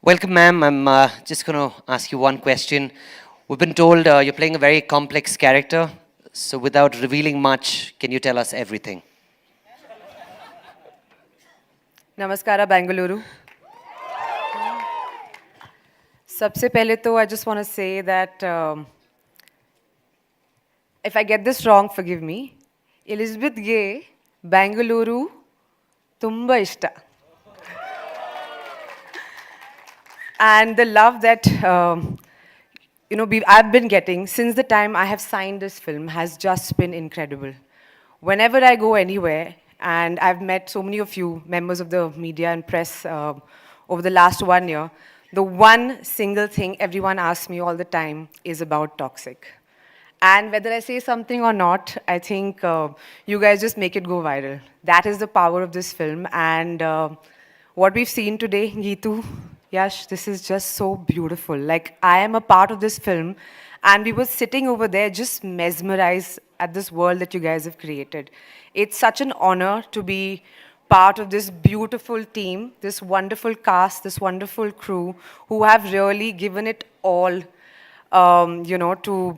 Welcome, ma'am. I'm just going to ask you one question. We've been told you're playing a very complex character. So, without revealing much, can you tell us everything? Namaskara, Bangalore. सबसे पहले तो I just want to say that if I get this wrong, forgive me. Elizabeth Gay, Bangalore, ತುಂಬಾ ಇಷ್ಟ. And the love that I've been getting since the time I have signed this film has just been incredible. Whenever I go anywhere, and I've met so many of you, members of the media and press, over the last 1 year, the one single thing everyone asks me all the time is about Toxic. And whether I say something or not, I think you guys just make it go viral. That is the power of this film. And what we've seen today, Geetu, Yash, this is just so beautiful. Like, I am a part of this film, and we were sitting over there just mesmerized at this world that you guys have created. It's such an honor to be part of this beautiful team, this wonderful cast, this wonderful crew who have really given it all to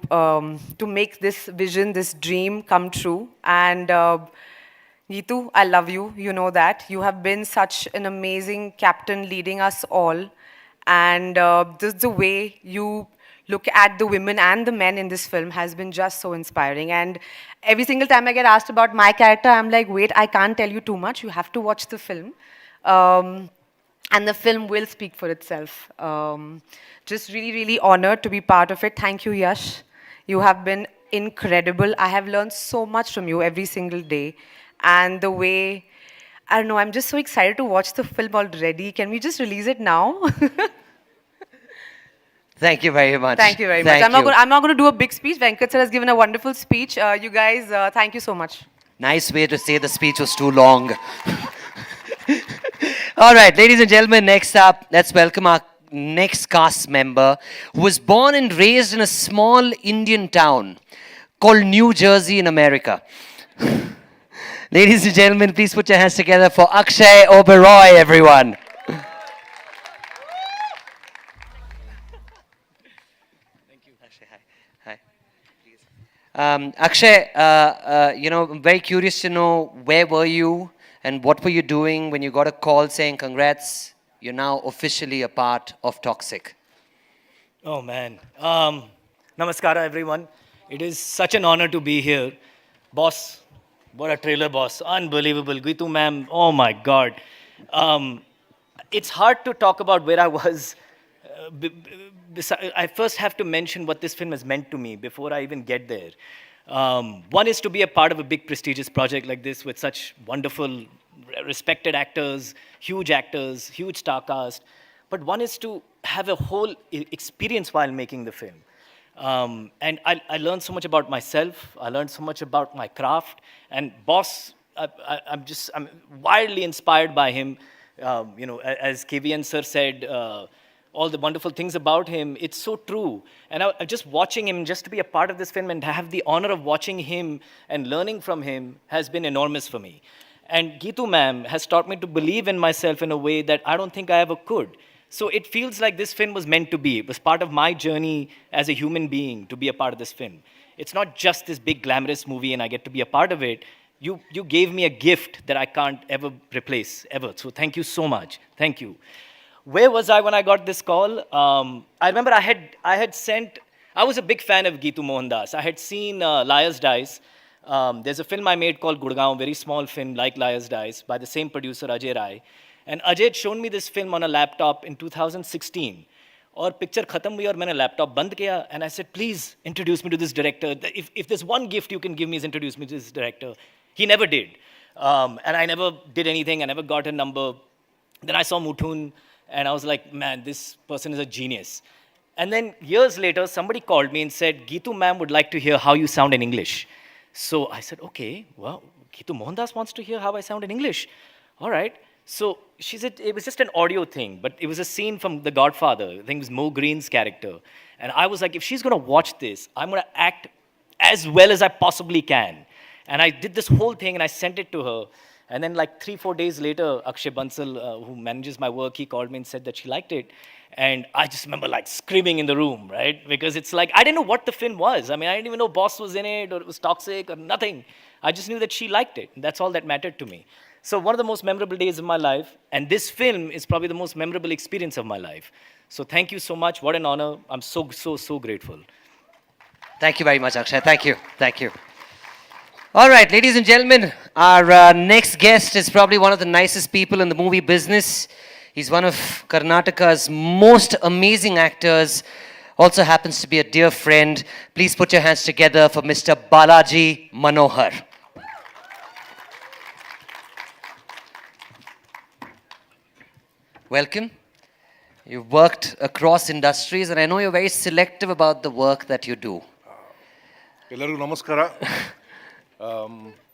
make this vision, this dream come true. And Geetu, I love you. You know that. You have been such an amazing captain leading us all. And the way you look at the women and the men in this film has been just so inspiring. And every single time I get asked about my character, I'm like, wait, I can't tell you too much. You have to watch the film. And the film will speak for itself. Just really, really honored to be part of it. Thank you, Yash. You have been incredible. I have learned so much from you every single day. And the way, I don't know, I'm just so excited to watch the film already. Can we just release it now? Thank you very much. Thank you very much. Thank you. I'm not going to do a big speech. Venkat sir has given a wonderful speech. You guys, thank you so much. Nice way to say the speech was too long. All right, ladies and gentlemen, next up, let's welcome our next cast member who was born and raised in a small Indian town called New Jersey in America. Ladies and gentlemen, please put your hands together for Akshay Oberoi, everyone. Thank you. Akshay, hi. Hi. Akshay, I'm very curious to know where were you and what were you doing when you got a call saying, congrats, you're now officially a part of Toxic? Oh man. Namaskara everyone. It is such an honor to be here. Boss, what a trailer boss. Unbelievable. Gitu ma'am, oh my god. It's hard to talk about where I was. I first have to mention what this film has meant to me before I even get there. One is to be a part of a big prestigious project like this with such wonderful, respected actors, huge star cast. But one is to have a whole experience while making the film. And I learned so much about myself. I learned so much about my craft. And boss, I'm wildly inspired by him. As KVN sir said, all the wonderful things about him, it's so true. And just watching him, just to be a part of this film and have the honor of watching him and learning from him has been enormous for me. And Geetu ma'am has taught me to believe in myself in a way that I don't think I ever could. So it feels like this film was meant to be. It was part of my journey as a human being to be a part of this film. It's not just this big glamorous movie and I get to be a part of it. You gave me a gift that I can't ever replace, ever. So thank you so much. Thank you. Where was I when I got this call? I remember I was a big fan of Geetu Mohandas. I had seen Liars Dice. There's a film I made called Gurgaon, very small film like Liars Dice, by the same producer, Ajay Rai. And Ajay had shown me this film on a laptop in 2016. और picture खत्म हुई और मैंने laptop बंद किया and I said, please introduce me to this director. If there's one gift you can give me is introduce me to this director. He never did. And I never did anything. I never got a number. Then I saw Muthun and I was like, man, this person is a genius. And then years later, somebody called me and said, Geetu ma'am would like to hear how you sound in English. So I said, okay, well, Geetu Mohandas wants to hear how I sound in English. All right. So she said it was just an audio thing, but it was a scene from The Godfather. I think it was Mo Green's character. And I was like, if she's going to watch this, I'm going to act as well as I possibly can. And I did this whole thing and I sent it to her. And then like 3, 4 days later, Akshay Bansal, who manages my work, he called me and said that she liked it. And I just remember like screaming in the room, right? Because it's like, I didn't know what the film was. I mean, I didn't even know Boss was in it or it was toxic or nothing. I just knew that she liked it. And that's all that mattered to me. So one of the most memorable days of my life, and this film is probably the most memorable experience of my life. So thank you so much. What an honor. I'm so, so, so grateful. Thank you very much, Akshay. Thank you. Thank you. All right, ladies and gentlemen, our next guest is probably one of the nicest people in the movie business. He's one of Karnataka's most amazing actors, also happens to be a dear friend. Please put your hands together for Mr. Balaji Manohar. Welcome. You've worked across industries, and I know you're very selective about the work that you do. ಎಲ್ಲರಿಗೂ ನಮಸ್ಕಾರ.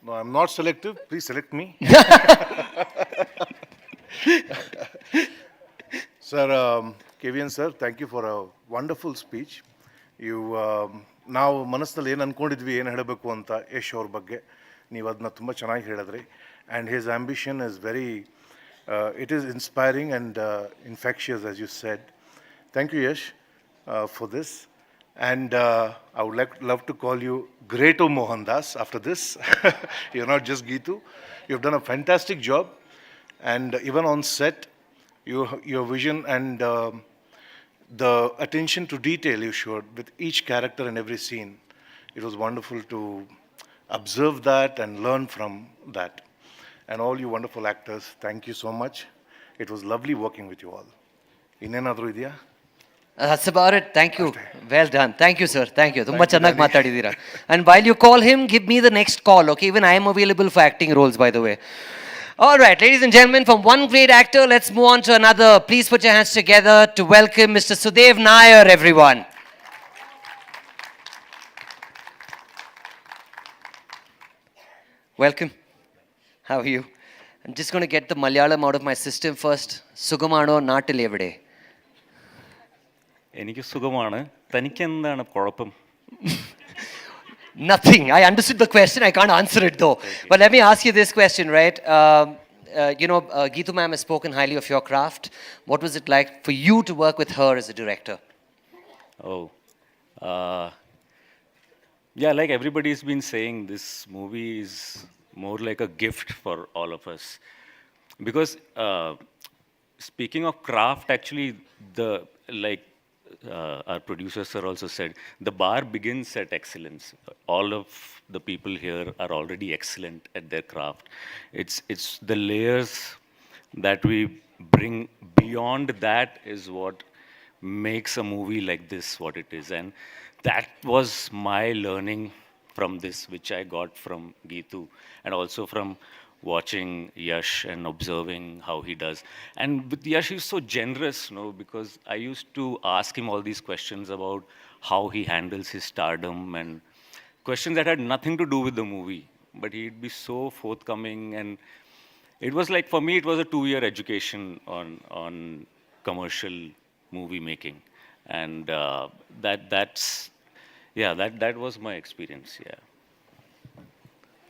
No, I'm not selective. Please select me. Sir, KVN sir, thank you for a wonderful speech. You ನಾವು ಮನಸ್ಸಿನಲ್ಲಿ ಏನು ಅಂದ್ಕೊಂಡಿದ್ವಿ ಏನು ಹೇಳಬೇಕು ಅಂತ ಯಶ್ ಅವ್ರ ಬಗ್ಗೆ ನೀವು ಅದನ್ನ ತುಂಬ ಚೆನ್ನಾಗಿ ಹೇಳಿದ್ರಿ. And his ambition is very it is inspiring and infectious, as you said. Thank you, Yash, for this. And I would love to call you Greato Mohandas after this. You're not just Geetu. You've done a fantastic job. And even on set, your vision and the attention to detail you showed with each character in every scene. It was wonderful to observe that and learn from that. And all you wonderful actors, thank you so much. It was lovely working with you all. ಇನ್ನೇನಾದರೂ ಇದೆಯಾ? That's about it. Thank you. Well done. Thank you, sir. Thank you. Tumba Thank you, channagi Daddy. matadidira. And while you call him, give me the next call, okay? Even I am available for acting roles, by the way. All right, ladies and gentlemen, from one great actor, let's move on to another. Please put your hands together to welcome Mr. Sudev Nair, everyone. Welcome. How are you? I'm just going to get the Malayalam out of my system first. Sugamano Natil evide. എനിക്ക് സുഖമാണ് തനിക്ക് എന്താണ് കുഴപ്പം Nothing. I understood the question. I can't answer it though. But let me ask you this question, right? Geetu ma'am has spoken highly of your craft. What was it like for you to work with her as a director? Oh, yeah, like everybody's been saying, this movie is more like a gift for all of us. Because speaking of craft, actually, our producer sir also said, the bar begins at excellence. All of the people here are already excellent at their craft. It's the layers that we bring beyond that is what makes a movie like this what it is. And that was my learning from this, which I got from Geetu and also from watching Yash and observing how he does. And with Yash, he's so generous, because I used to ask him all these questions about how he handles his stardom and questions that had nothing to do with the movie. But he'd be so forthcoming, and it was like, for me, it was a 2-year education on commercial movie making. And that was my experience, yeah.